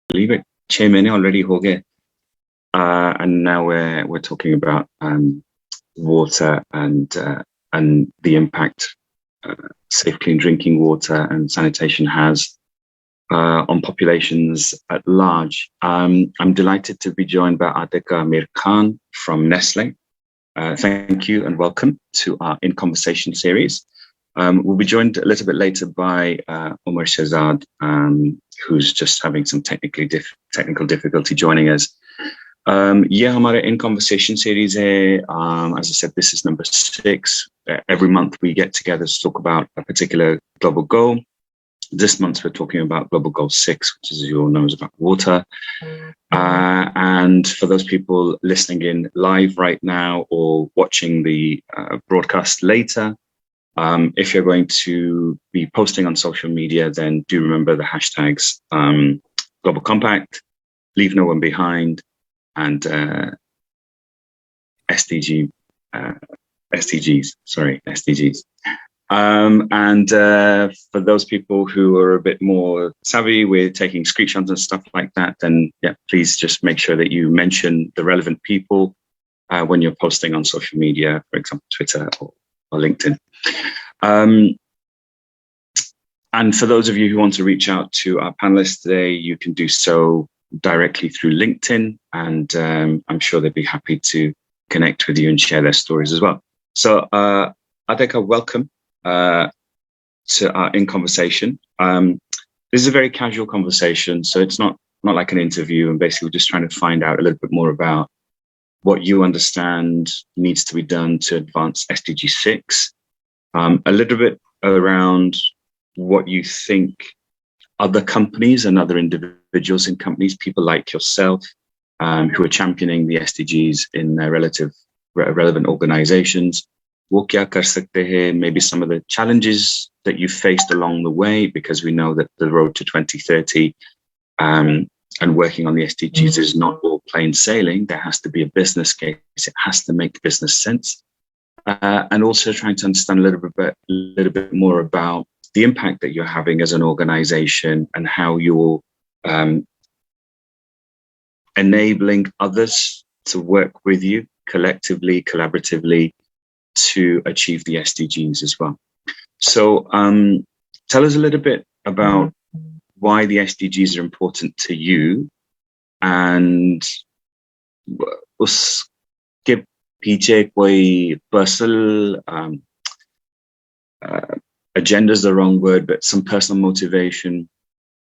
believe it, 6 महीने already हो गए. And now we're talking about water and the impact safe, clean drinking water and sanitation has on populations at large. I'm delighted to be joined by Atika Amir Khan from Nestle. Thank you and welcome to our In Conversation series. We'll be joined a little bit later by Umar Shahzad, who's just having some technical difficulty joining us. Yeah, हमारे In Conversation series hai. As I said, this is number 6. Every month we get together to talk about a particular global goal. This month we're talking about Global Goal 6, which, as you all know, is about water. And for those people listening in live right now or watching the broadcast later, if you're going to be posting on social media, then do remember the hashtags Global Compact, Leave No One Behind, and SDGs. And for those people who are a bit more savvy with taking screenshots and stuff like that, then yeah, please just make sure that you mention the relevant people when you're posting on social media, for example, Twitter or LinkedIn. And for those of you who want to reach out to our panelists today, you can do so directly through LinkedIn, and I'm sure they'd be happy to connect with you and share their stories as well. So Adeka, welcome to our In Conversation. This is a very casual conversation, so it's not like an interview, and basically we're just trying to find out a little bit more about what you understand needs to be done to advance SDG 6, a little bit around what you think other companies and other individuals in companies, people like yourself, who are championing the SDGs in their relevant organizations, wo kya kar sakte hain, maybe some of the challenges that you faced along the way, because we know that the road to 2030 and working on the SDGs is not all plain sailing. There has to be a business case. It has to make business sense. And also trying to understand a little bit more about the impact that you're having as an organization and how you're enabling others to work with you collectively, collaboratively to achieve the SDGs as well. So tell us a little bit about why the SDGs are important to you, and uske piche koi personal agenda is the wrong word, but some personal motivation.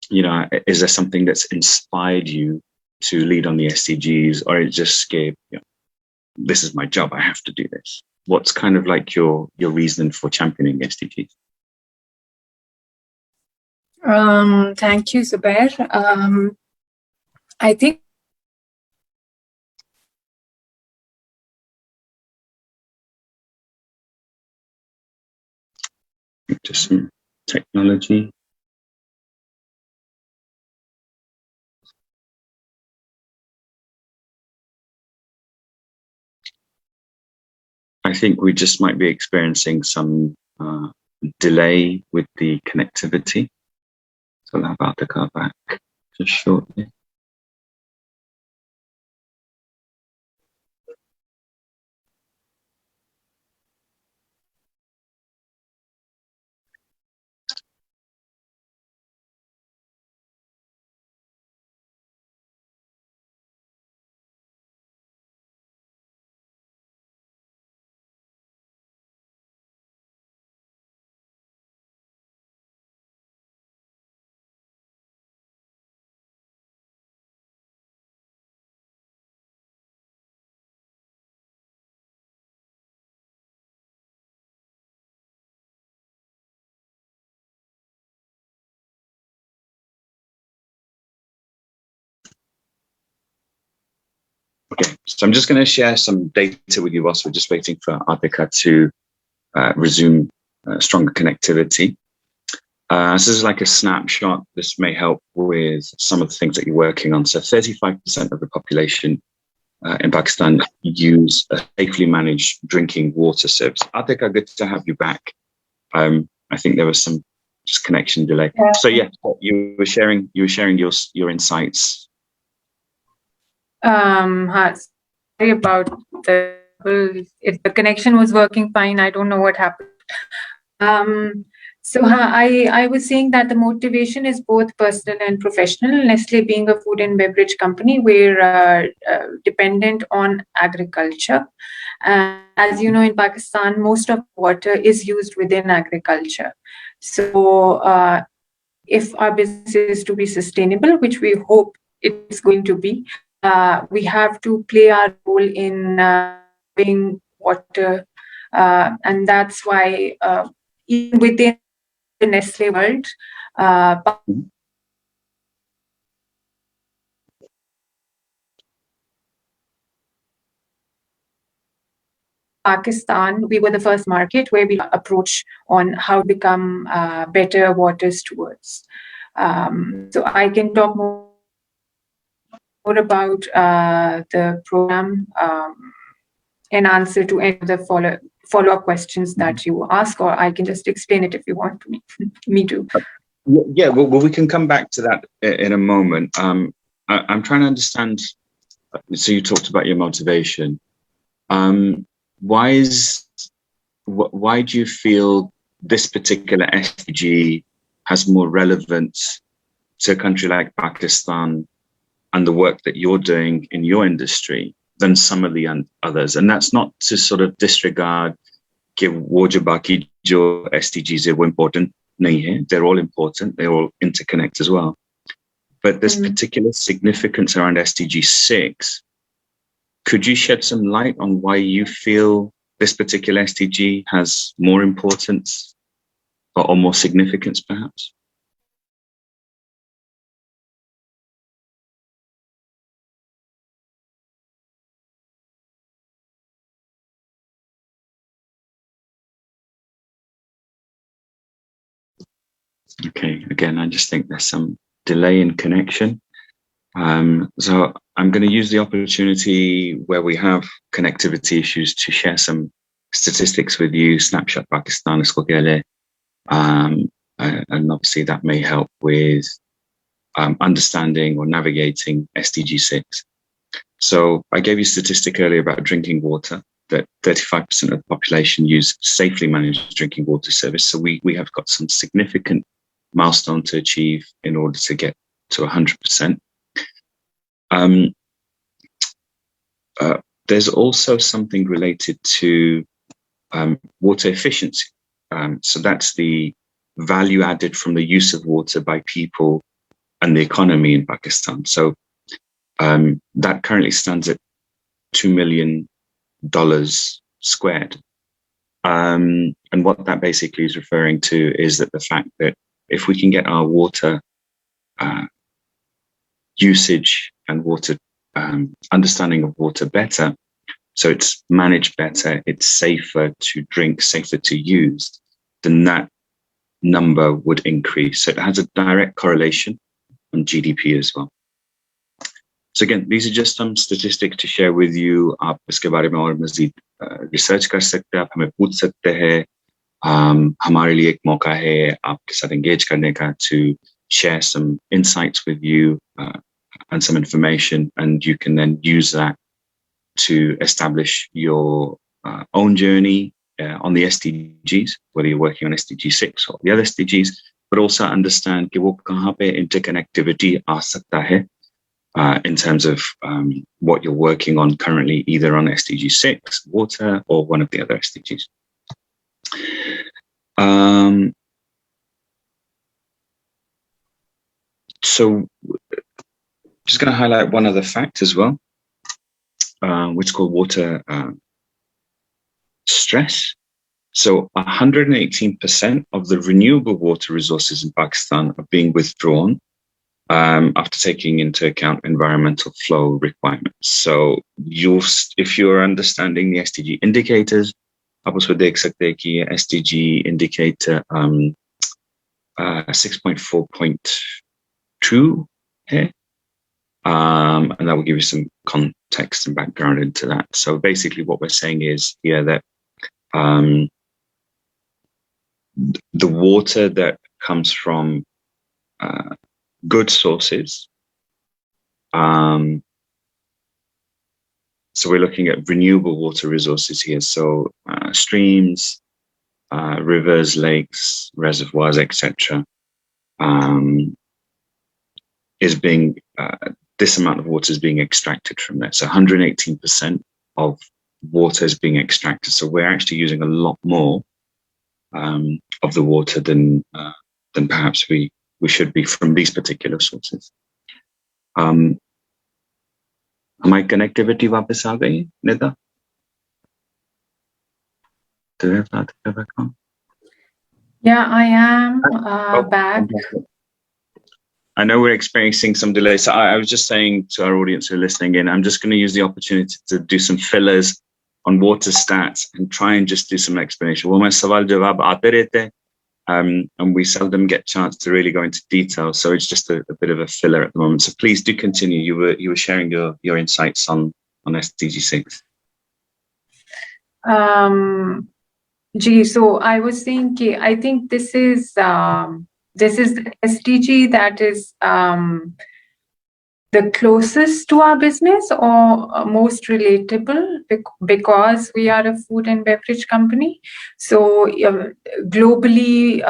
You know, is there something that's inspired you to lead on the SDGs, or it just gave, this is my job, I have to do this? What's kind of like your reason for championing SDGs? Thank you, Zubair. I think just some technology. I think we just might be experiencing some delay with the connectivity. So I'm about to go back just shortly. Okay, so I'm just going to share some data with you whilst we're just waiting for Adika to resume stronger connectivity. This is like a snapshot. This may help with some of the things that you're working on. So 35% of the population in Pakistan use a safely managed drinking water service. Adika, good to have you back. I think there was some just connection delay. Yeah. So yeah, you were sharing your insights. Sorry about the connection was working fine. I don't know what happened. So I was saying that the motivation is both personal and professional. Nestle being a food and beverage company, we're dependent on agriculture. As you know, in Pakistan, most of water is used within agriculture. So if our business is to be sustainable, which we hope it's going to be, we have to play our role in saving water. And that's why even within the Nestle world, Pakistan, we were the first market where we approach on how to become better water stewards. So I can talk more about the program in answer to any of the follow-up questions that you ask, or I can just explain it if you want me to. Yeah, well, we can come back to that in a moment. I'm trying to understand. So you talked about your motivation. Why do you feel this particular SDG has more relevance to a country like Pakistan and the work that you're doing in your industry than some of the others? And that's not to sort of disregard कि वो जो बाकी जो SDGs है वो important नहीं है. They're all important. They all interconnect as well. But this particular significance around SDG 6, could you shed some light on why you feel this particular SDG has more importance or more significance, perhaps? Okay, again, I just think there's some delay in connection. So I'm going to use the opportunity where we have connectivity issues to share some statistics with you, Snapshot Pakistan, and obviously that may help with understanding or navigating SDG 6. So I gave you a statistic earlier about drinking water, that 35% of the population use safely managed drinking water service. So we have got some significant milestone to achieve in order to get to 100%. There's also something related to water efficiency. So that's the value added from the use of water by people and the economy in Pakistan. So that currently stands at $2 million squared. And what that basically is referring to is that the fact that if we can get our water usage and water understanding of water better, so it's managed better, it's safer to drink, safer to use, then that number would increase. So it has a direct correlation on GDP as well. So again, these are just some statistics to share with you. आप इसके बारे में और मज़ीद research कर सकते हैं, आप हमें पूछ सकते हैं. हमारे लिए एक मौका है आपके साथ engage करने का, to share some insights with you and some information, and you can then use that to establish your own journey on the SDGs, whether you're working on SDG 6 or the other SDGs, but also understand कि वो कहाँ पे interconnectivity आ सकता है in terms of what you're working on currently, either on SDG 6, water, or one of the other SDGs. So just going to highlight one other fact as well, which is called water stress. So 118% of the renewable water resources in Pakistan are being withdrawn after taking into account environmental flow requirements. So if you're understanding the SDG indicators, आप उसमें देख सकते हैं कि SDG indicator 6.4.2 है. And that will give you some context and background into that. So basically what we're saying is here that the water that comes from good sources. So we're looking at renewable water resources here. So streams, rivers, lakes, reservoirs, etc. Is being this amount of water is being extracted from there. So 118% of water is being extracted. So we're actually using a lot more of the water than perhaps we should be from these particular sources. हमारी connectivity वापस आ गई, Nida? Do you have that back on? Yeah, I am back. I know we're experiencing some delays. So I was just saying to our audience who are listening in, I'm just going to use the opportunity to do some fillers on water stats and try and just do some explanation. वो मैं सवाल जवाब आते रहते and we seldom get a chance to really go into detail. So it's just a bit of a filler at the moment. So please do continue. You were sharing your insights on SDG 6. Gee, so I was saying, I think this is the SDG that is the closest to our business or most relatable because we are a food and beverage company. So globally,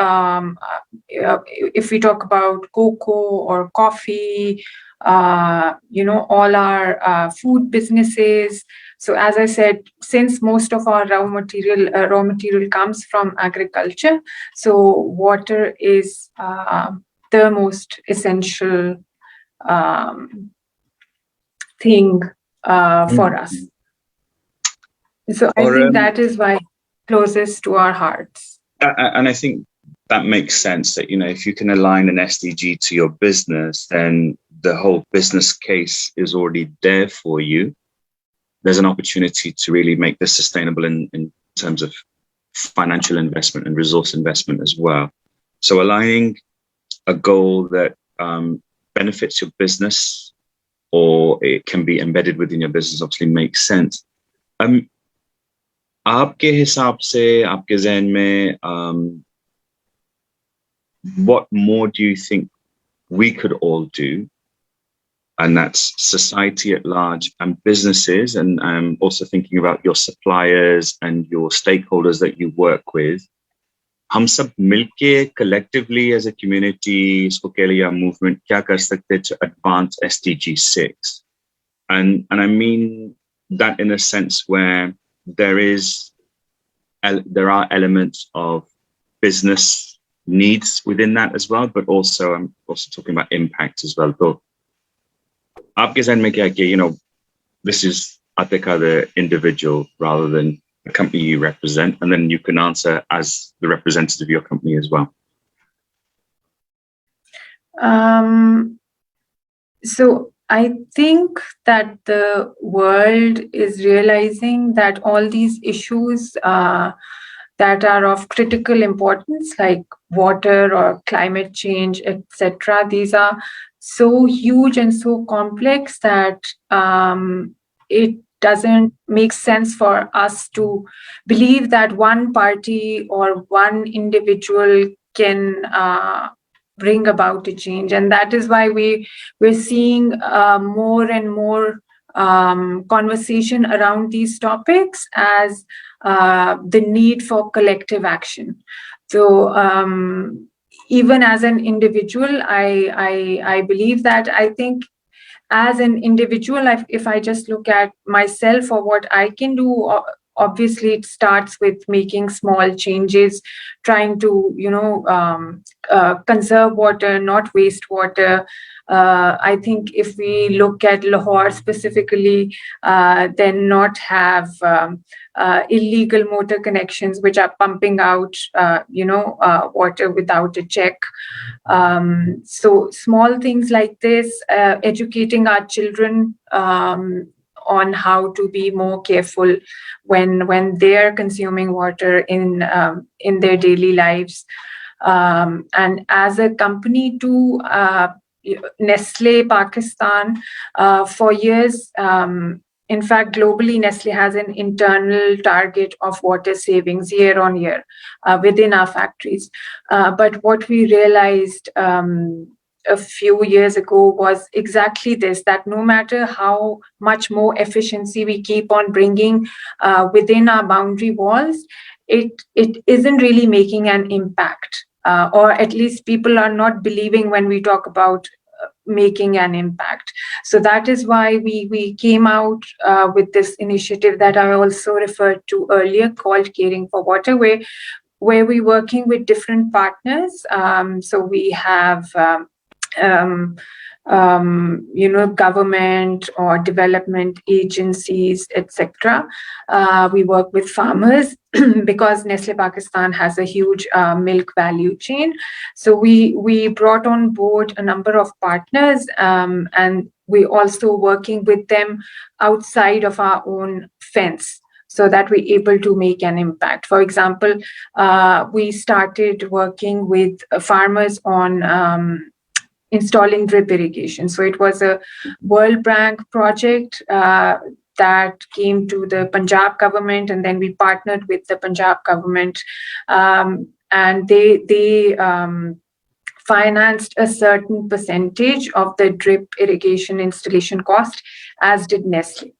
if we talk about cocoa or coffee, all our food businesses. So as I said, since most of our raw material comes from agriculture, so water is the most essential thing for us. So I think that is why closest to our hearts. And I think that makes sense that, if you can align an SDG to your business, then the whole business case is already there for you. There's an opportunity to really make this sustainable in terms of financial investment and resource investment as well. So aligning a goal that benefits your business, or it can be embedded within your business, obviously makes sense. आपके हिसाब से, आपके ज़हन में, what more do you think we could all do? And that's society at large and businesses, and I'm also thinking about your suppliers and your stakeholders that you work with. हम सब मिलके collectively as a community, इसको कह लिया movement, क्या कर सकते to advance SDG 6? And I mean that in a sense where there are elements of business needs within that as well, but also I'm also talking about impact as well. So, आपके ज़हन में क्या है कि, this is Atika, the individual, rather than the company you represent, and then you can answer as the representative of your company as well. So I think that the world is realizing that all these issues that are of critical importance, like water or climate change, etc., these are so huge and so complex that it doesn't make sense for us to believe that one party or one individual can bring about a change. And that is why we're seeing more and more conversation around these topics as the need for collective action. So even as an individual, I believe that I think as an individual, if I just look at myself or what I can do, obviously it starts with making small changes, trying to, conserve water, not waste water. I think if we look at Lahore specifically, then not have illegal motor connections which are pumping out, water without a check. So small things like this, educating our children on how to be more careful when they're consuming water in their daily lives. And as a company too, Nestle Pakistan, for years, in fact, globally, Nestle has an internal target of water savings year on year within our factories. But what we realized a few years ago was exactly this, that no matter how much more efficiency we keep on bringing within our boundary walls, it isn't really making an impact, or at least people are not believing when we talk about making an impact. So that is why we came out with this initiative that I also referred to earlier, called Caring for Water, where we're working with different partners. So we have government or development agencies, etc. We work with farmers because Nestle Pakistan has a huge milk value chain. So we brought on board a number of partners, and we also working with them outside of our own fence, so that we're able to make an impact. For example, we started working with farmers on installing drip irrigation. So it was a World Bank project that came to the Punjab government, and then we partnered with the Punjab government, and they financed a certain percentage of the drip irrigation installation cost, as did Nestle.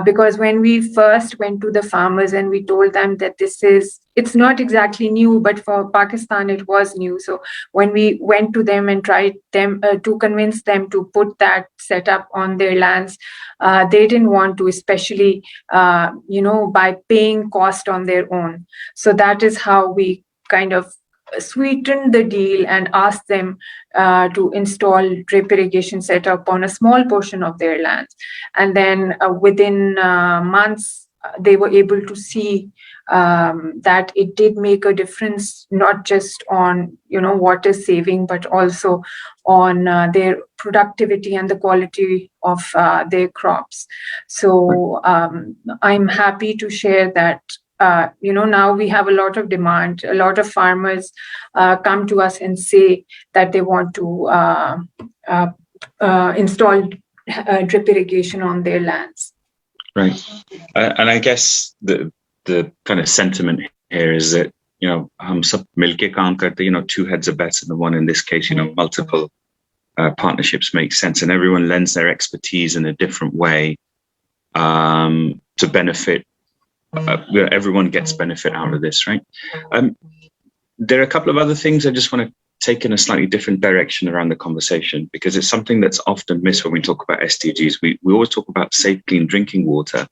Because when we first went to the farmers and we told them that it's not exactly new, but for Pakistan it was new. So when we went to them and tried them to convince them to put that setup on their lands, they didn't want to, especially by paying cost on their own. So that is how we kind of sweetened the deal and asked them to install drip irrigation setup on a small portion of their lands. And then within months, they were able to see that it did make a difference, not just on water saving, but also on their productivity and the quality of their crops. So I'm happy to share that now we have a lot of demand. A lot of farmers come to us and say that they want to install drip irrigation on their lands. Right. And I guess the kind of sentiment here is that, hum sab milke kaam karte, two heads are better than one. In this case, multiple partnerships make sense, and everyone lends their expertise in a different way to benefit. Everyone gets benefit out of this, right? There are a couple of other things I just want to take in a slightly different direction around the conversation, because it's something that's often missed when we talk about SDGs. We always talk about safe, clean drinking water,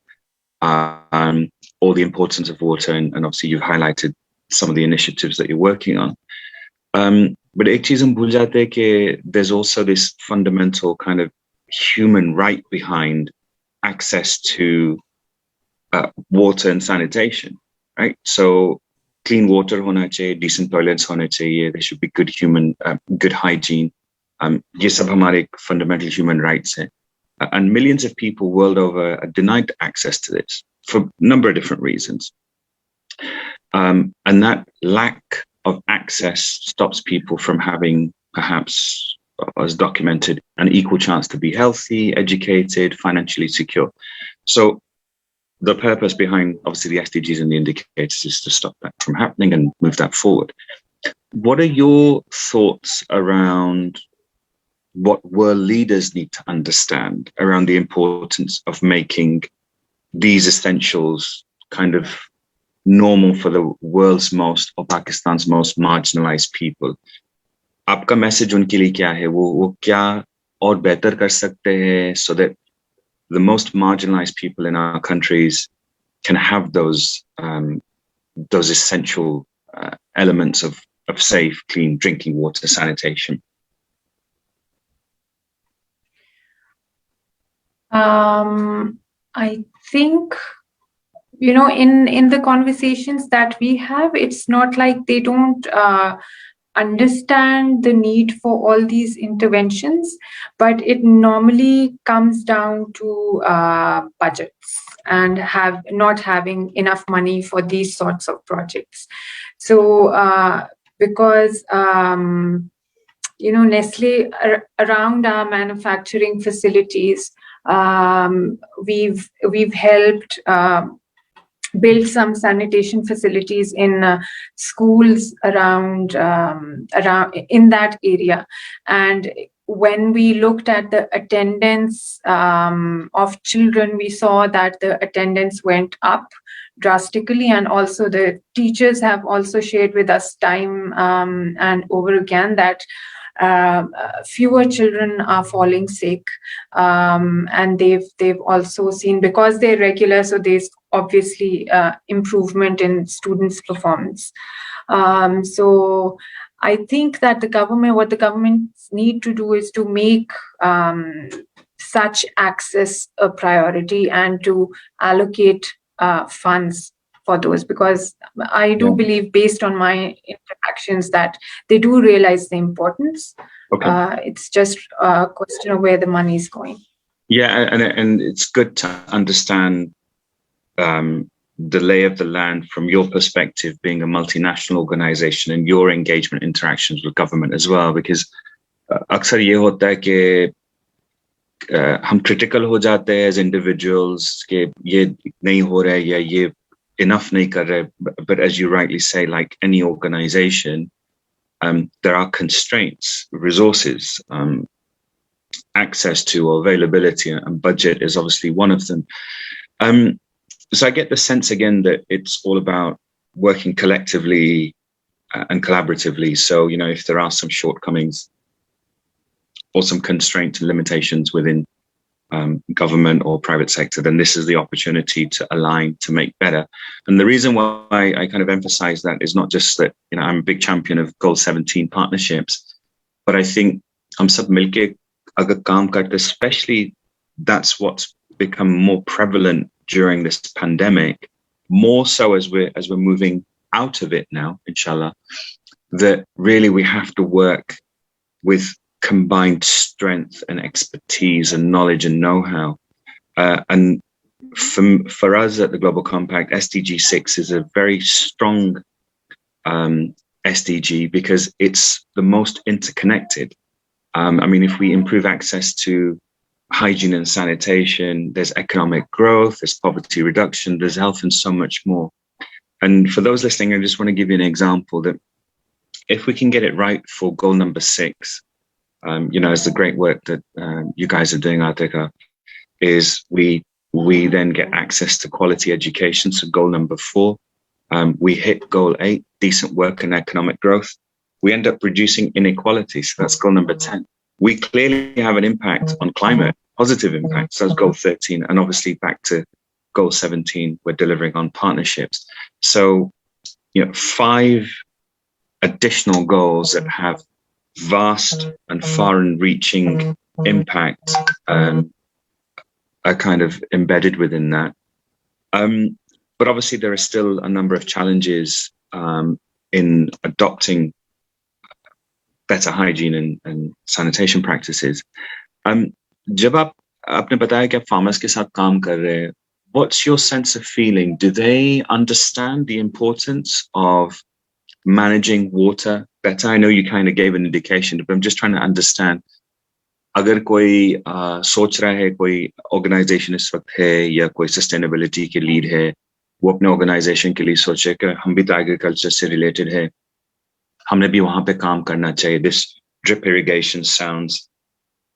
or the importance of water, and obviously you've highlighted some of the initiatives that you're working on. But ek cheez hum bhul jate hain ki there's also this fundamental kind of human right behind access to water and sanitation, right? So clean water hona chahiye, decent toilets hone chahiye, there should be good hygiene. Ye sab hamare fundamental human rights hai. And millions of people world over are denied access to this for a number of different reasons. And that lack of access stops people from having, perhaps, as documented, an equal chance to be healthy, educated, financially secure. So the purpose behind, obviously, the SDGs and the indicators is to stop that from happening and move that forward. What are your thoughts around what world leaders need to understand around the importance of making these essentials kind of normal for the world's most, or Pakistan's most marginalized people? Aapka message unke liye kya hai? Wo kya aur behtar kar sakte hain so that the most marginalized people in our countries can have those essential elements of safe, clean drinking water, sanitation? I think, in the conversations that we have, it's not like they don't understand the need for all these interventions, but it normally comes down to budgets and not having enough money for these sorts of projects. So because Nestle around our manufacturing facilities, We've helped build some sanitation facilities in schools around in that area. And when we looked at the attendance of children, we saw that the attendance went up drastically, and also the teachers have also shared with us time and over again that fewer children are falling sick, and they've also seen, because they're regular, so there's obviously improvement in students' performance. So I think that what the governments need to do is to make such access a priority and to allocate funds for those, because I do believe, based on my interactions, that they do realize the importance. Okay. It's just a question of where the money is going. Yeah, and it's good to understand the lay of the land from your perspective, being a multinational organization, and your engagement interactions with government as well, because अक्सर ये होता है कि हम critical हो जाते हैं as individuals कि ये नहीं हो रहा है या ये enough nahi kar rahe. But as you rightly say, like any organization, there are constraints, resources, access to, or availability, and budget is obviously one of them. So I get the sense again that it's all about working collectively and collaboratively. So, you know, if there are some shortcomings or some constraints and limitations within government or private sector, then this is the opportunity to align to make better. And the reason why I kind of emphasize that is not just that, you know, I'm a big champion of Goal 17 partnerships, but I think hum sab milke agar kaam karte, especially that's what's become more prevalent during this pandemic, more so as we're moving out of it now, inshallah, that really we have to work with combined strength and expertise and knowledge and know-how. And for us at the Global Compact, SDG 6 is a very strong SDG because it's the most interconnected. I mean, if we improve access to hygiene and sanitation, there's economic growth, there's poverty reduction, there's health, and so much more. And for those listening, I just want to give you an example that if we can get it right for goal number 6, you know, as the great work that you guys are doing, Atika, is we then get access to quality education. So goal number 4, we hit goal 8, decent work and economic growth. We end up reducing inequality. So that's goal number 10. We clearly have an impact on climate, positive impact. So that's goal 13. And obviously back to goal 17, we're delivering on partnerships. So, you know, 5 additional goals that have vast and far-reaching impact are kind of embedded within that. But obviously there are still a number of challenges in adopting better hygiene and sanitation practices. जब आपने बताया कि आप farmers के साथ काम कर रहे हैं, what's your sense of feeling? Do they understand the importance of managing water better? I know you kind of gave an indication, but I'm just trying to understand. अगर कोई सोच रहा है, कोई organization इस वक्त है या कोई sustainability के lead है, वो अपने organization के लिए सोचे कि हम भी तो agriculture से related है, हमने भी वहाँ पे काम करना चाहिए. This drip irrigation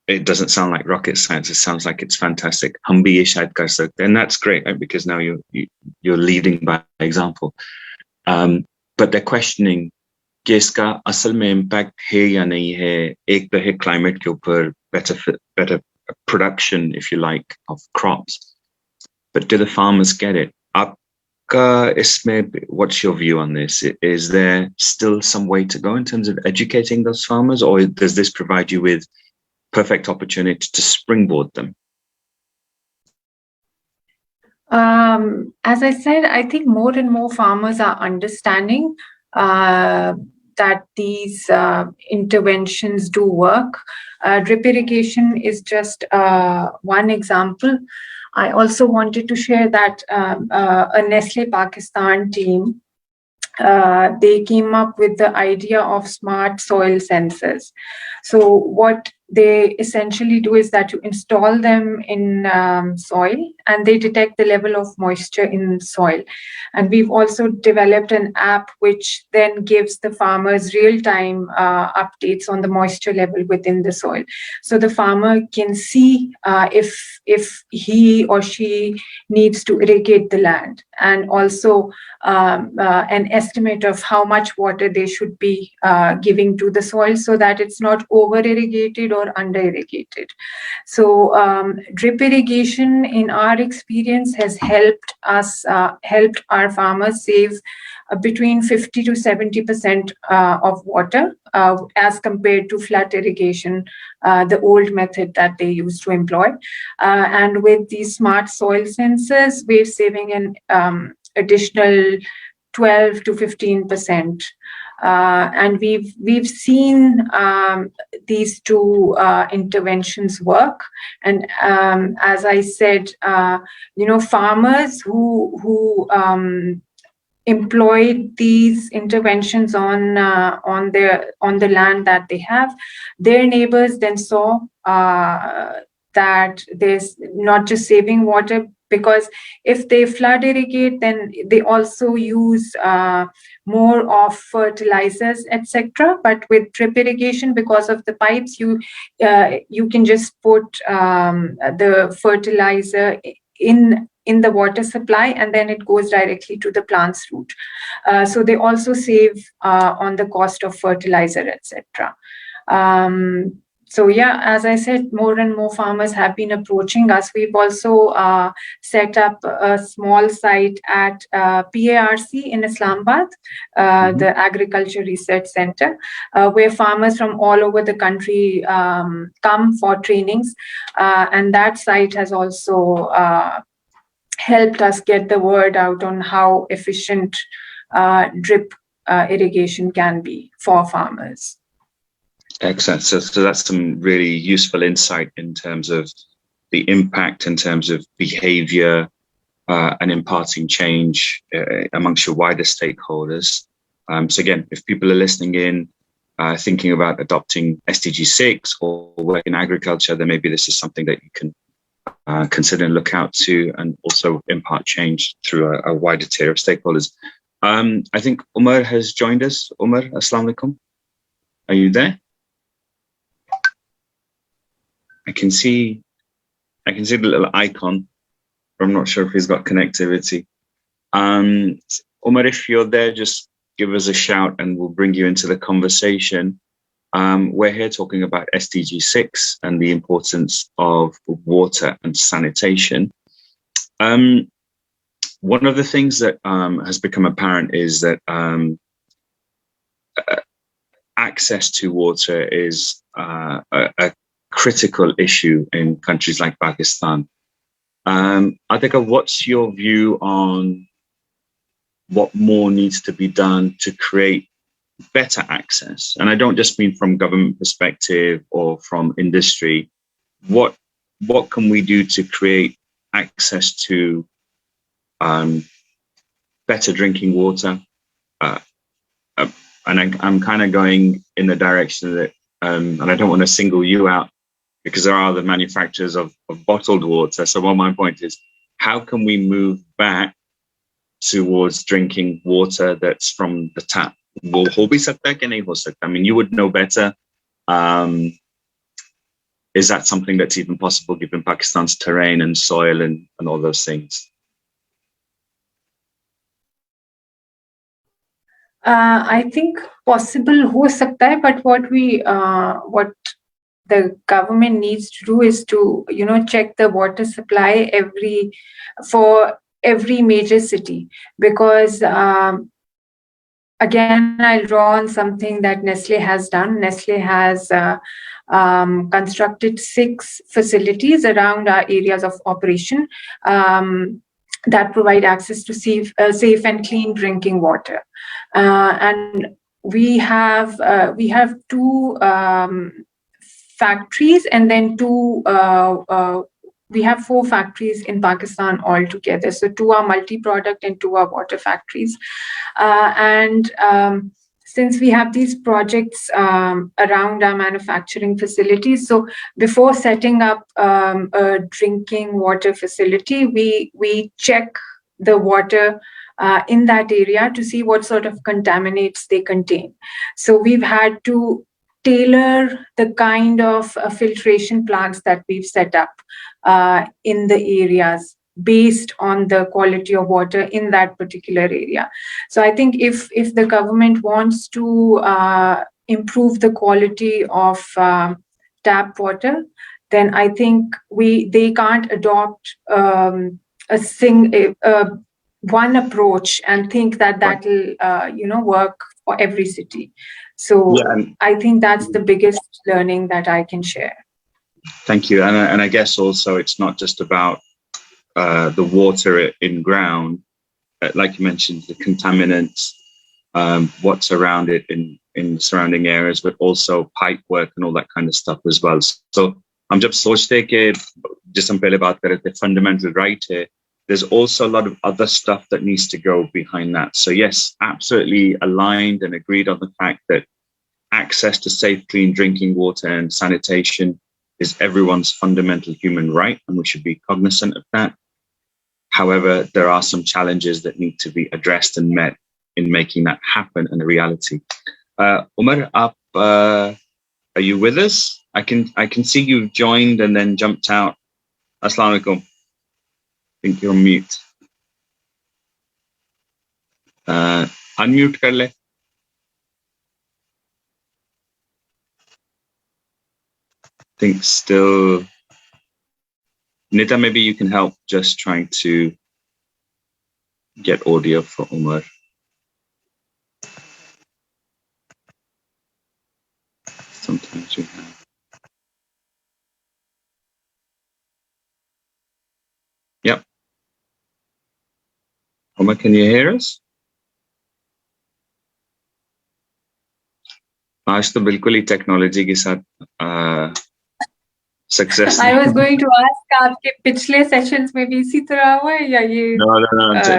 it doesn't sound like rocket science. It sounds like it's fantastic. हम भी ये शायद कर सकते हैं. And that's great, right? Because now you're leading by example. But they're questioning कि इसका असल में impact है या नहीं है. एक तो है climate के ऊपर, better production, if you like, of crops. But do the farmers get it? What's your view on this? Is there still some way to go in terms of educating those farmers, or does this provide you with perfect opportunity to springboard them? As I said, I think more and more farmers are understanding that these interventions do work. Drip irrigation is just one example. I also wanted to share that a Nestle Pakistan team, they came up with the idea of smart soil sensors. So what they essentially do is that you install them in soil, and they detect the level of moisture in soil. And we've also developed an app which then gives the farmers real-time updates on the moisture level within the soil. So the farmer can see if he or she needs to irrigate the land, and also an estimate of how much water they should be giving to the soil, so that it's not over irrigated or under irrigated. So drip irrigation, in our experience, has helped our farmers save between 50 to 70% of water as compared to flood irrigation, the old method that they used to employ. And with these smart soil sensors, we're saving an additional 12 to 15%. And we've seen these two interventions work. And as I said, farmers who employed these interventions on the land that they have, their neighbors then saw that there's not just saving water, because if they flood irrigate, then they also use more of fertilizers, etc. But with drip irrigation, because of the pipes, you can just put the fertilizer in the water supply, and then it goes directly to the plant's root. So they also save on the cost of fertilizer, etc. So yeah, as I said, more and more farmers have been approaching us. We've also set up a small site at PARC in Islamabad, the Agriculture Research Center, where farmers from all over the country come for trainings. And that site has also helped us get the word out on how efficient drip irrigation can be for farmers. Excellent. So that's some really useful insight in terms of the impact, in terms of behavior, and imparting change amongst your wider stakeholders. So again, if people are listening in, thinking about adopting SDG 6 or work in agriculture, then maybe this is something that you can consider and look out to, and also impart change through a wider tier of stakeholders. I think Umar has joined us. Umar, assalamu alaikum. Are you there? I can see the little icon, but I'm not sure if he's got connectivity. Umar, if you're there, just give us a shout and we'll bring you into the conversation. We're here talking about SDG 6 and the importance of water and sanitation. One of the things that has become apparent is that access to water is a critical issue in countries like Pakistan. Atika, what's your view on what more needs to be done to create better access? And I don't just mean from government perspective or from industry. What can we do to create access to better drinking water? And I'm kind of going in the direction that, and I don't want to single you out, because there are other manufacturers of bottled water. So my point is, how can we move back towards drinking water that's from the tap? I mean, you would know better. Is that something that's even possible given Pakistan's terrain and soil and all those things? I think possible ho sakta hai, but what the government needs to do is to check the water supply for every major city, because again, I'll draw on something that Nestle has done. Nestle has constructed 6 facilities around our areas of operation that provide access to safe and clean drinking water. And we have 2 factories, and then we have 4 factories in Pakistan altogether. So 2 are multi-product and 2 are water factories. And since we have these projects around our manufacturing facilities, so before setting up a drinking water facility, we check the water in that area to see what sort of contaminants they contain. So we've had to tailor the kind of filtration plants that we've set up in the areas based on the quality of water in that particular area. So I think if the government wants to improve the quality of tap water, then I think they can't adopt one approach and think that that'll work for every city. So I think that's the biggest learning that I can share. Thank you. And I guess also it's not just about the water in ground, like you mentioned, the contaminants, what's around it in the surrounding areas, but also pipe work and all that kind of stuff as well. So हम जब सोचते हैं कि जिस हम पहले बात कर रहे थे fundamental right है, there's also a lot of other stuff that needs to go behind that. So yes, absolutely aligned and agreed on the fact that access to safe, clean drinking water and sanitation is everyone's fundamental human right, and we should be cognizant of that. However, there are some challenges that need to be addressed and met in making that happen and a reality. Umar, are you with us? I can see you've joined and then jumped out. Assalamu alaikum. I think you're on mute. Unmute kar le. I think still. Nita, maybe you can help just trying to get audio for Umar. Sometimes you have. Yep. Umar, can you hear us? आज तो बिल्कुल ही technology के साथ success. I was going to ask आपके पिछले sessions में भी इसी तरह हुआ है या ये? No.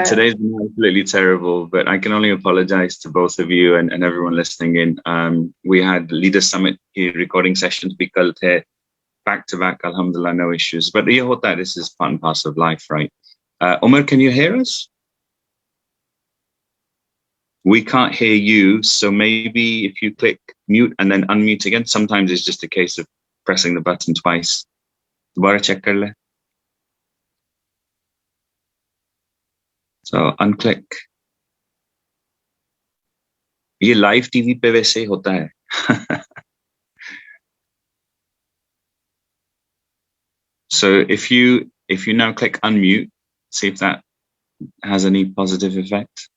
Today's been absolutely terrible, but I can only apologize to both of you and everyone listening in. We had Leader Summit recording sessions भी कल थे, back to back, alhamdulillah, no issues. But ये होता है, this is part and parcel of life, right? Umar, can you hear us? We can't hear you, so maybe if you click mute and then unmute again, sometimes it's just a case of pressing the button twice. दोबारा check कर ले. So unclick. ये live TV पे वैसे ही होता है. So if you now click unmute, see if that has any positive effect.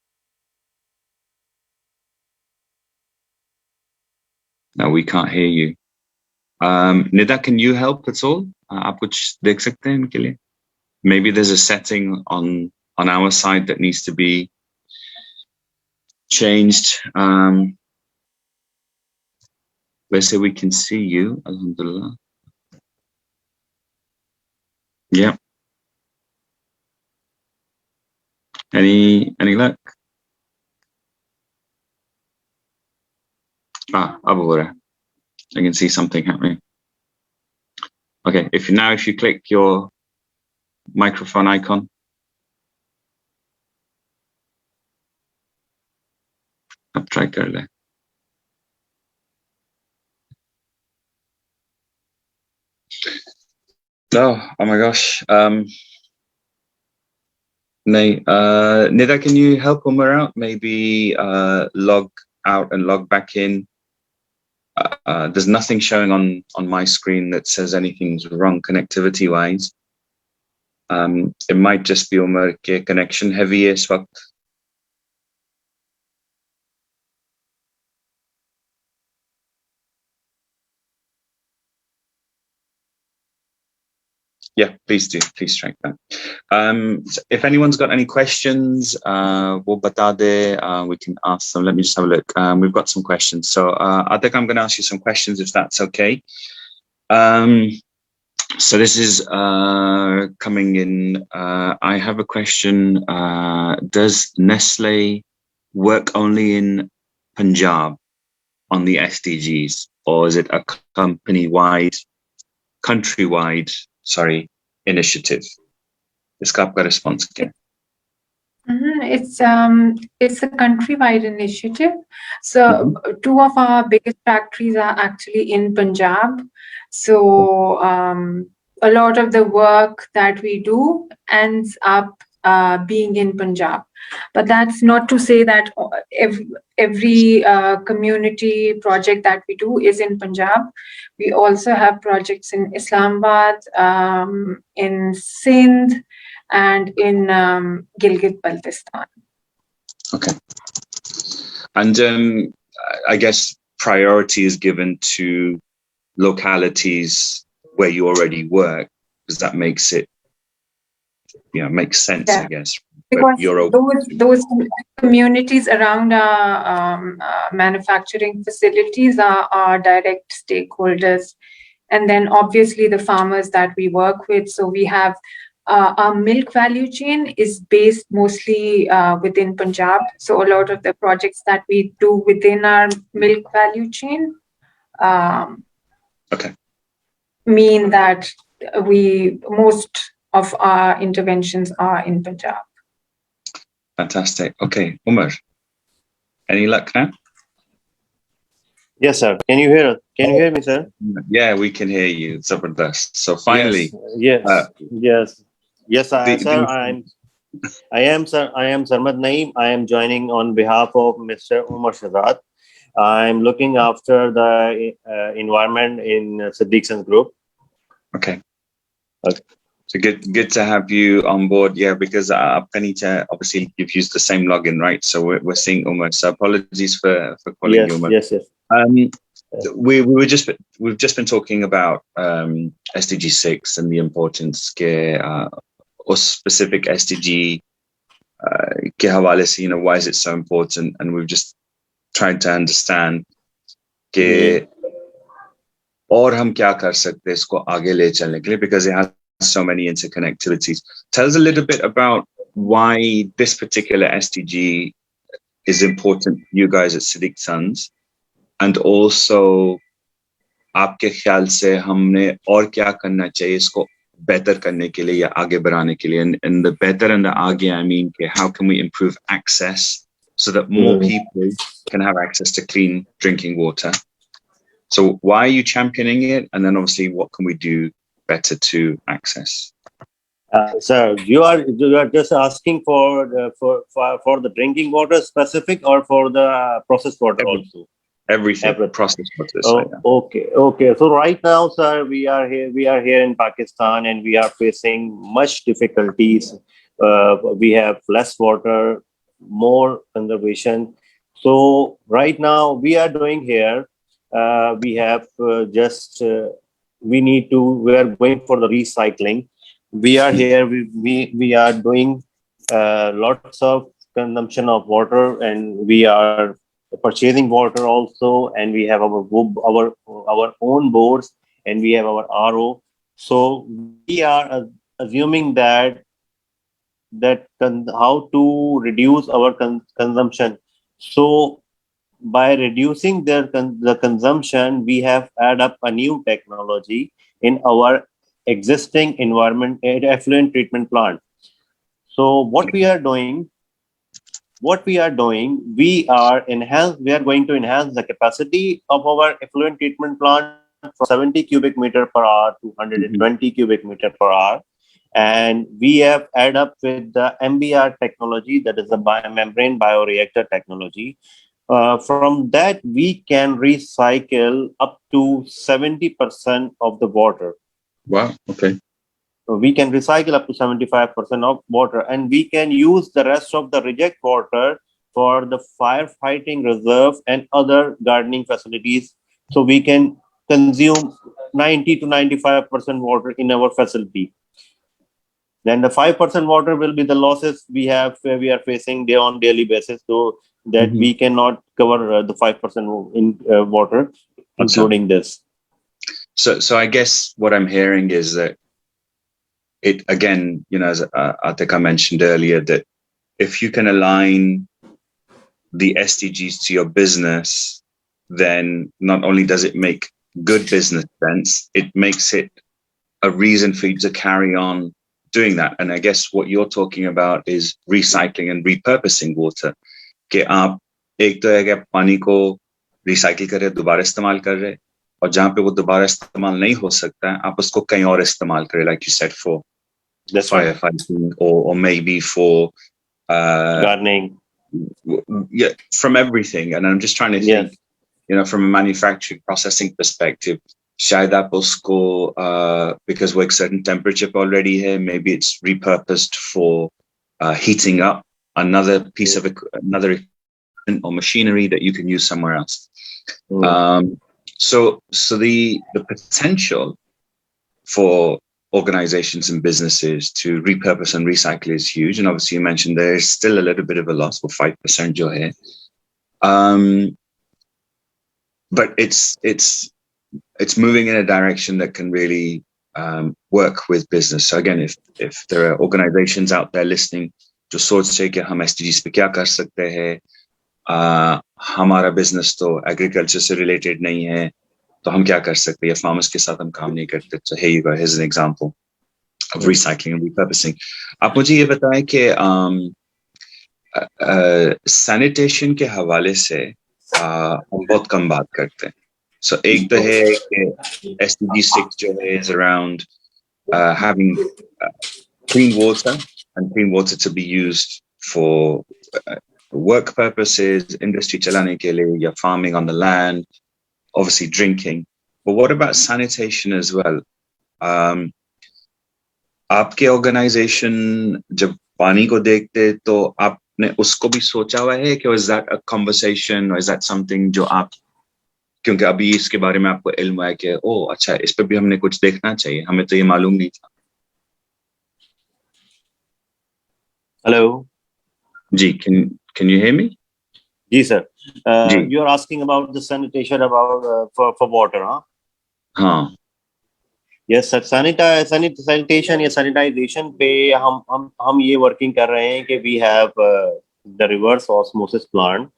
No, we can't hear you. Nida, can you help at all? आप कुछ देख सकते हैं इनके लिए? Maybe there's a setting on our side that needs to be changed. Let's say we can see you, alhamdulillah. Yeah. Any luck? अब हो रहा है. I can see something happening. Okay, if you click your microphone icon. अब try कर ले. Oh my gosh. Nida, can you help Umar out? Maybe log out and log back in. There's nothing showing on my screen that says anything's wrong connectivity wise. It might just be Umar ke connection heavy is waqt. Yeah, please do. Please track that. If anyone's got any questions, we'll bata de, we can ask them. Let me just have a look. We've got some questions. So I think I'm going to ask you some questions if that's okay. So this is coming in. I have a question. Does Nestle work only in Punjab on the SDGs, or is it a countrywide, initiative? इसका आपका response क्या है? It's a countrywide initiative. So two of our biggest factories are actually in Punjab. So a lot of the work that we do ends up being in Punjab. But that's not to say that every community project that we do is in Punjab. We also have projects in Islamabad, in Sindh, and in Gilgit-Baltistan. Okay. And I guess priority is given to localities where you already work, because that makes it, makes sense, I guess. Because those communities around our manufacturing facilities are our direct stakeholders. And then obviously the farmers that we work with. So we have our milk value chain is based mostly within Punjab. So a lot of the projects that we do within our milk value chain mean that most of our interventions are in Punjab. Fantastic. Okay, Umar, any luck now? Yes, sir. Can you hear me, sir? Yeah, we can hear you. Zabardast. So finally, yes, sir. I am Sarmad Naeem. I am joining on behalf of Mr. Umar Shahzad. I'm looking after the environment in Siddiqsons group. Okay. So good to have you on board. Yeah, because obviously you've used the same login, right? So we're seeing Umar. So apologies for calling you Umar. Yes. We've just been talking about SDG 6 and the importance or specific SDG ke hawale se, why is it so important? And we've just tried to understand ke aur hum kya kar sakte isko aage le chalne ke liye, because it has so many interconnectivities. Tell us a little bit about why this particular SDG is important for you guys at Siddiqsons, and also आपके ख्याल से हमने और क्या करना चाहिए इसको better करने के लिए या आगे बढ़ाने के लिए. And the better and the आगे, I mean, how can we improve access so that more people can have access to clean drinking water? So why are you championing it? And then obviously, what can we do better to access? Sir, you are just asking for the drinking water specific, or for the processed water also? Everything. Processed water. Okay. So right now, sir, we are here in Pakistan, and we are facing much difficulties. We have less water, more conservation. So right now we are doing here. We have we are going for the recycling. We are here. We are doing lots of consumption of water, and we are purchasing water also, and we have our own boards, and we have our RO. So we are assuming that how to reduce our consumption. So by reducing the consumption, we have add up a new technology in our existing environment effluent treatment plant. So what we are doing, we are going to enhance the capacity of our effluent treatment plant from 70 cubic meter per hour to 120 cubic meter per hour. And we have add up with the MBR technology, that is the membrane bioreactor technology. From that, we can recycle up to 70% of the water. Wow. Okay. So we can recycle up to 75% of water, and we can use the rest of the reject water for the firefighting reserve and other gardening facilities. So we can consume 90 to 95% water in our facility. Then the 5% water will be the losses we are facing on daily basis, so that we cannot cover the 5% in water, including this. So I guess what I'm hearing is that it, again, as I think I mentioned earlier, that if you can align the SDGs to your business, then not only does it make good business sense, it makes it a reason for you to carry on doing that. And I guess what you're talking about is recycling and repurposing water. कि आप एक तो है कि आप पानी को recycle कर रहे, दोबारा इस्तेमाल कर रहे, और जहां पे वो दोबारा इस्तेमाल नहीं हो सकता है, आप उसको कहीं और इस्तेमाल करें, like you said, for firefighting or maybe for gardening. Yeah, from everything. And I'm just trying to think, from a manufacturing processing perspective, शायद आप उसको because we're at a certain temperature already here, maybe it's repurposed for heating up another piece of another equipment or machinery that you can use somewhere else. So the potential for organizations and businesses to repurpose and recycle is huge. And obviously you mentioned there's still a little bit of a loss for 5% jo hai. But it's moving in a direction that can really work with business. So again, if there are organizations out there listening, जो सोच रहे कि हम SDGs पे क्या कर सकते हैं, हमारा बिजनेस तो एग्रीकल्चर से रिलेटेड नहीं है, तो हम क्या कर सकते हैं, फार्मर्स के साथ हम काम नहीं करते, so here you go, here's an example of recycling and repurposing. आप मुझे ये बताएं कि sanitation के हवाले से हम बहुत कम बात करते हैं. So एक तो है कि SDG 6 जो है is around having clean water and clean water to be used for work purposes, industry chalane ke liye, ya farming on the land, obviously drinking. But what about sanitation as well? आपके organization जब पानी को देखते तो आपने उसको भी सोचा हुआ है कि is that a conversation or is that something जो आप, क्योंकि अभी इसके बारे में आपको इल्म है कि ओ अच्छा इस पे भी हमने कुछ देखना चाहिए, हमें तो ये मालूम नहीं था. Hello. Ji, can you hear me? Ji, sir. You're asking about the sanitation about for water, huh? हाँ. Yes, sir. Sanitation या sanitization पे हम ये working कर रहे हैं कि we have the reverse osmosis plant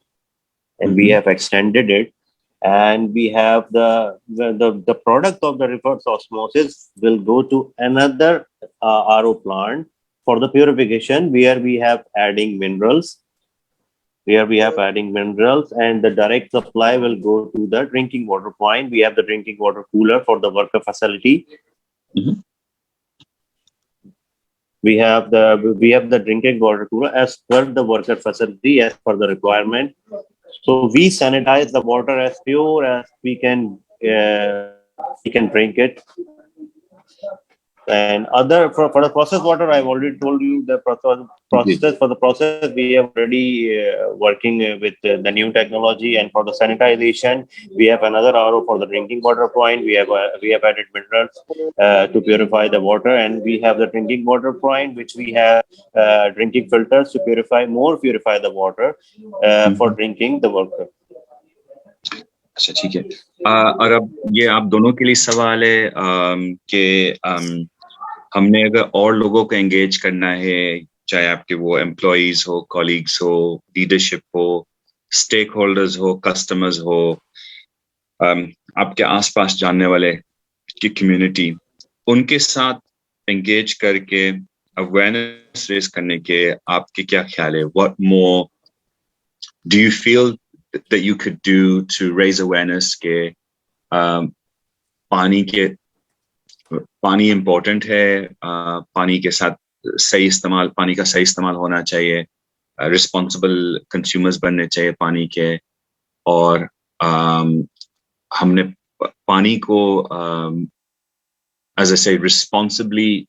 and we have extended it, and we have the product of the reverse osmosis will go to another RO plant for the purification, where we have adding minerals. And the direct supply will go to the drinking water point. We have the drinking water cooler for the worker facility. We have the drinking water cooler as per the worker facility, as per the requirement. So we sanitize the water as pure as we can drink it. And for the process water, I've already told you the process. For the process, we have already working with the new technology, and for the sanitization, we have another RO for the drinking water point. We have added minerals to purify the water, and we have the drinking water point, which we have drinking filters to purify the water for drinking the water. अच्छा ठीक है. और अब ये आप दोनों के लिए सवाल है कि हमने अगर और लोगों को एंगेज करना है, चाहे आपके वो एम्प्लॉइज हो, कॉलीग्स हो, लीडरशिप हो, स्टेक होल्डर्स हो, कस्टमर्स हो, आपके आसपास जानने वाले की कम्युनिटी, उनके साथ एंगेज करके अवेयरनेस रेज करने के आपके क्या ख्याल है? What more do you feel that you could do to raise awareness के पानी इम्पोर्टेंट है, पानी के साथ पानी का सही इस्तेमाल होना चाहिए, रिस्पॉन्सिबल कंज्यूमर्स बनने चाहिए पानी के, और हमने पानी को एज आई से रिस्पॉन्सिबली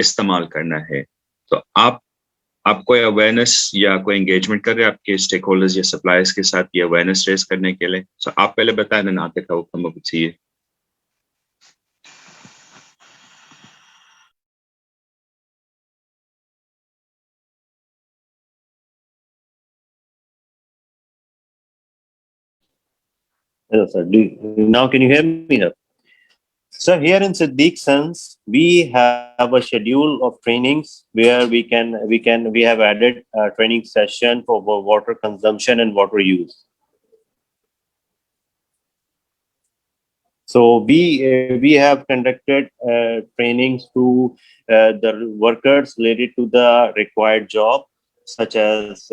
इस्तेमाल करना है. तो आप कोई अवेयरनेस या कोई एंगेजमेंट कर रहे हैं आपके स्टेक होल्डर्स या सप्लायर्स के साथ ये अवेयरनेस रेज करने के लिए? सो आप पहले बताएं, देन आते का कम अप चाहिए. Hello, sir. Now can you hear me now? So here in Siddiqsons, we have a schedule of trainings where we have added a training session for water consumption and water use. So we have conducted trainings to the workers related to the required job, such as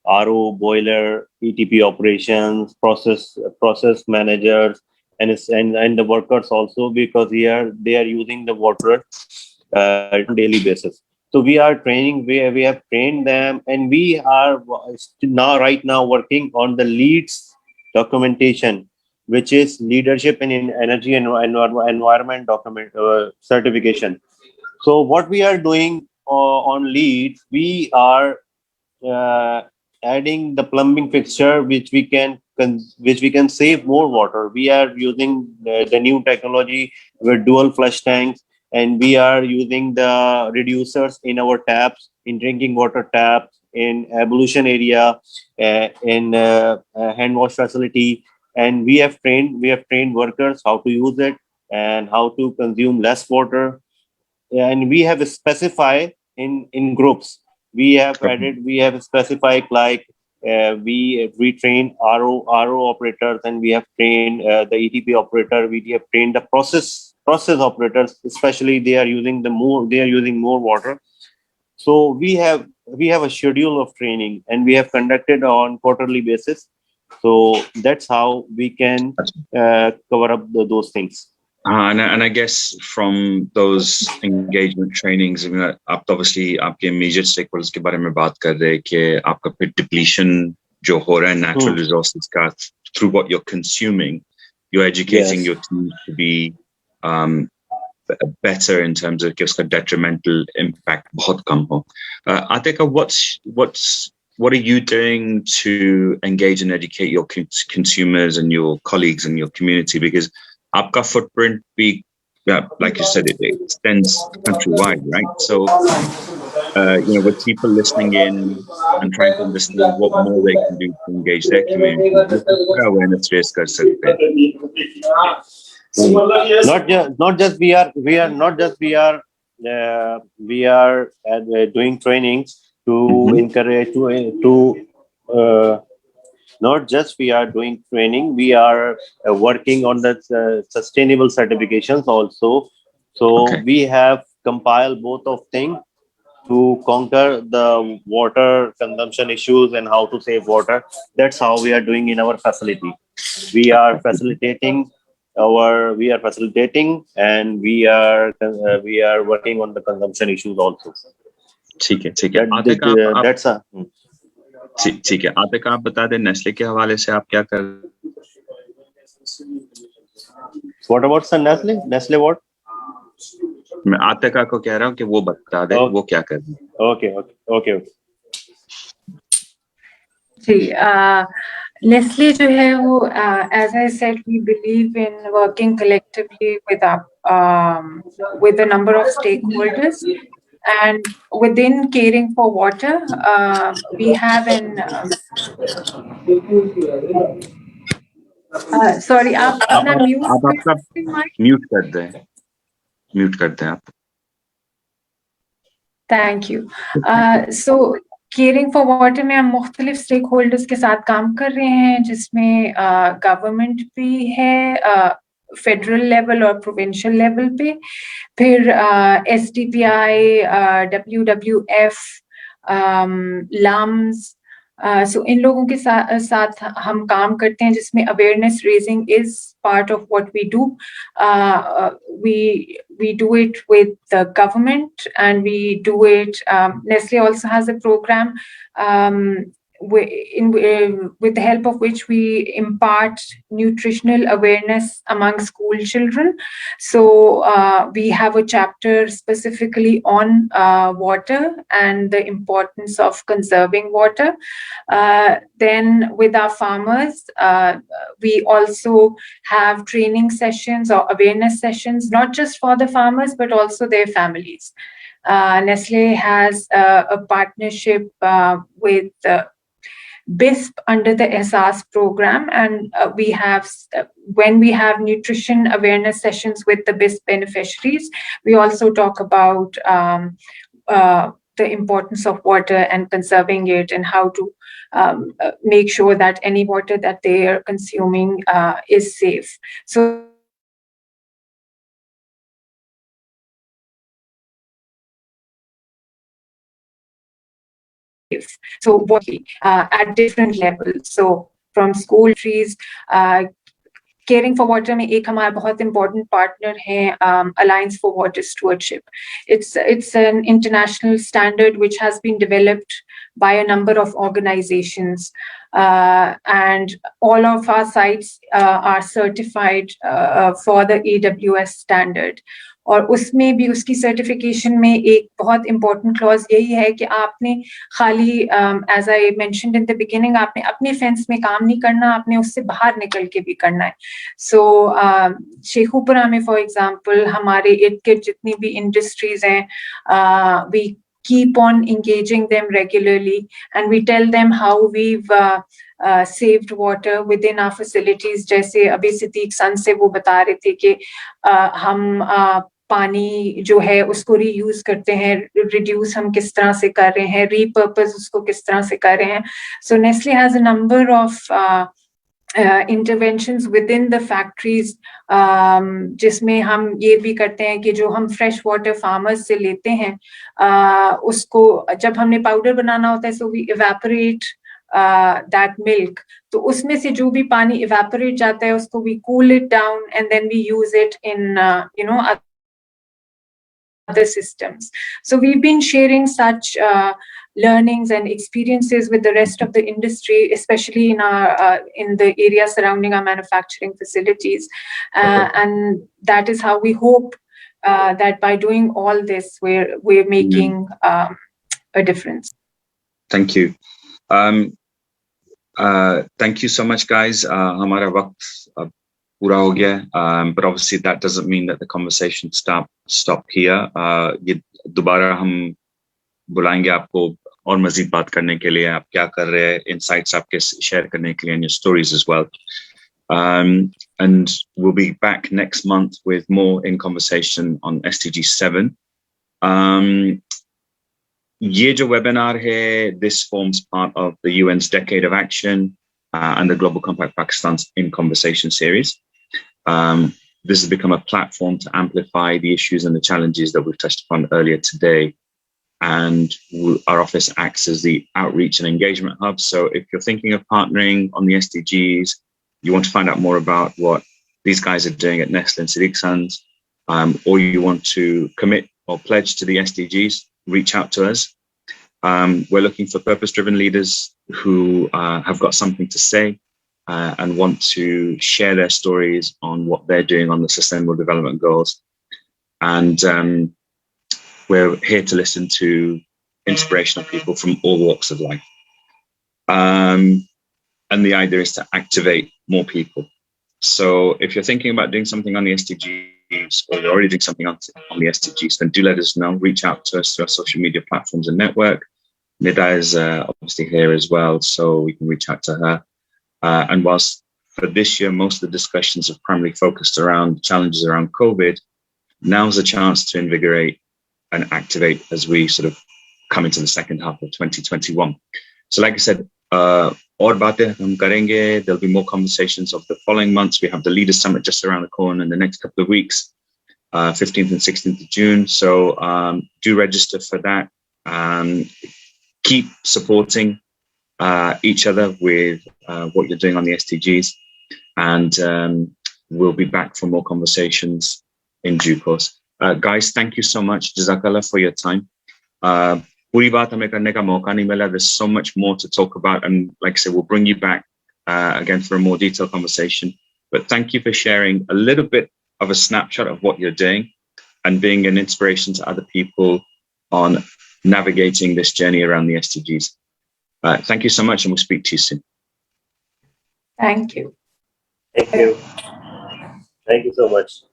RO, boiler, ETP operations, process managers, and the workers also, because here they are using the water daily basis. So we are training. We have trained them, and we are right now working on the leads documentation, which is leadership in energy and environment document certification. So what we are doing on leads, we are uh, adding the plumbing fixture, which we can save more water. We are using the new technology with dual flush tanks, and we are using the reducers in our taps, in drinking water taps, in ablution area, in hand wash facility. And we have trained workers how to use it and how to consume less water. And we have specified in groups. We have specified, like we train RO operators, and we have trained the ETP operator. We have trained the process operators, especially they are using more water. So we have a schedule of training, and we have conducted on quarterly basis. So that's how we can cover up those things. And I guess from those engagement trainings, I mean, आप तो obviously आपके major stakeholders के बारे में बात कर रहे हैं कि आपका फिर depletion जो हो रहा है natural resources का through what you're consuming, you're educating your team to be better in terms of कि उसका detrimental impact बहुत कम हो. Atika, what are you doing to engage and educate your consumers and your colleagues and your community? Because Aapka footprint be, like you said, it extends countrywide, right? So, with people listening in and trying to understand what more they can do to engage their community, what awareness raise kar sakte hain? Not just we are doing trainings to encourage to not just we are doing training, we are working on the sustainable certifications also. So we have compiled both of things to conquer the water consumption issues and how to save water. That's how we are doing in our facility. We are facilitating and we are working on the consumption issues also. ठीक है. That's a ठीक है. आतिक, आप बता दें Nestle के हवाले से आप क्या कर. What about Nestle what? मैं आतिका को कह रहा हूँ कि वो बता दे वो क्या कर रही है. Okay. जी, Nestle जो है वो, as I said, we believe in working collectively with a number of stakeholders, and within caring for water, we have an sorry, आप अपना म्यूट कर दें आप. Thank you. So caring for water में हम मुख्तलिफ stakeholders के साथ काम कर रहे हैं, जिसमें government भी है, federal level और provincial level पे, फिर SDPI, WWF, LUMS. So इन लोगों के साथ हम काम करते हैं, जिसमें awareness raising is part of what we do. We do it with the government, and we do it. Nestle also has a program with the help of which we impart nutritional awareness among school children. So we have a chapter specifically on water and the importance of conserving water. Then with our farmers, we also have training sessions or awareness sessions, not just for the farmers, but also their families. Nestle has a partnership with BISP under the SARS program, and we have when we have nutrition awareness sessions with the BISP beneficiaries, we also talk about the importance of water and conserving it, and how to make sure that any water that they are consuming is safe. So at different levels. So from school trees, caring for water में एक हमारा बहुत important partner है Alliance for Water Stewardship. It's an international standard which has been developed by a number of organizations, and all of our sites are certified for the AWS standard. और उसमें भी उसकी certification में एक बहुत important clause यही है कि आपने खाली as I mentioned in the beginning आपने अपने फेंस में काम नहीं करना, आपने उससे बाहर निकल के भी करना है. सो शेखुपुरा में फॉर एग्जांपल हमारे इर्द गिर्द जितनी भी इंडस्ट्रीज हैं, we keep on engaging them regularly, and we tell them how we've saved water within our facilities. जैसे अभी Siddiqsons से वो बता रहे थे कि हम पानी जो है उसको रीयूज करते हैं, रिड्यूस हम किस तरह से कर रहे हैं, रीपर्पस उसको किस तरह से कर रहे हैं. So Nestle has a number of interventions within the factories, जिसमें हम ये भी करते हैं कि जो हम फ्रेश वाटर फार्मर्स से लेते हैं, उसको जब हमने पाउडर बनाना होता है, so we evaporate that milk. तो उसमें से जो भी पानी evaporate जाता है उसको we cool it down and then we use it in other systems. So we've been sharing such learnings and experiences with the rest of the industry, especially in our in the area surrounding our manufacturing facilities, and that is how we hope that by doing all this, we're making a difference. Thank you. Thank you so much, guys. Hamara waqt pura ho gaya, but obviously that doesn't mean that the conversation stop here. ये दोबारा हम बुलाएंगे आपको और मज़ीद बात करने के लिए, आप क्या कर रहे हैं, insights आपके share करने के लिए, and your stories as well. And we'll be back next month with more in conversation on SDG 7. ये जो webinar है, this forms part of the UN's Decade of Action and the Global Compact Pakistan's In Conversation series. This has become a platform to amplify the issues and the challenges that we've touched upon earlier today. And our office acts as the outreach and engagement hub. So if you're thinking of partnering on the SDGs, you want to find out more about what these guys are doing at Nestle and Siddiqsons, or you want to commit or pledge to the SDGs, reach out to us. We're looking for purpose-driven leaders who have got something to say and want to share their stories on what they're doing on the Sustainable Development Goals. And we're here to listen to inspirational people from all walks of life. And the idea is to activate more people. So if you're thinking about doing something on the SDGs, or you're already doing something on the SDGs, then do let us know. Reach out to us through our social media platforms and network. Nida is obviously here as well, so we can reach out to her. And whilst for this year, most of the discussions have primarily focused around challenges around COVID, now's a chance to invigorate and activate as we sort of come into the second half of 2021. So like I said, aur baatein hum karenge. There'll be more conversations of the following months. We have the Leaders Summit just around the corner in the next couple of weeks, 15th and 16th of June. So do register for that. Keep supporting each other with what you're doing on the SDGs. And we'll be back for more conversations in due course. Guys, thank you so much. Jazakallah for your time. Puri baat hame karne ka mauka nahi mila. There's so much more to talk about. And like I said, we'll bring you back again for a more detailed conversation. But thank you for sharing a little bit of a snapshot of what you're doing and being an inspiration to other people on navigating this journey around the SDGs. Thank you so much, and we'll speak to you soon. Thank you. Thank you. Thank you so much.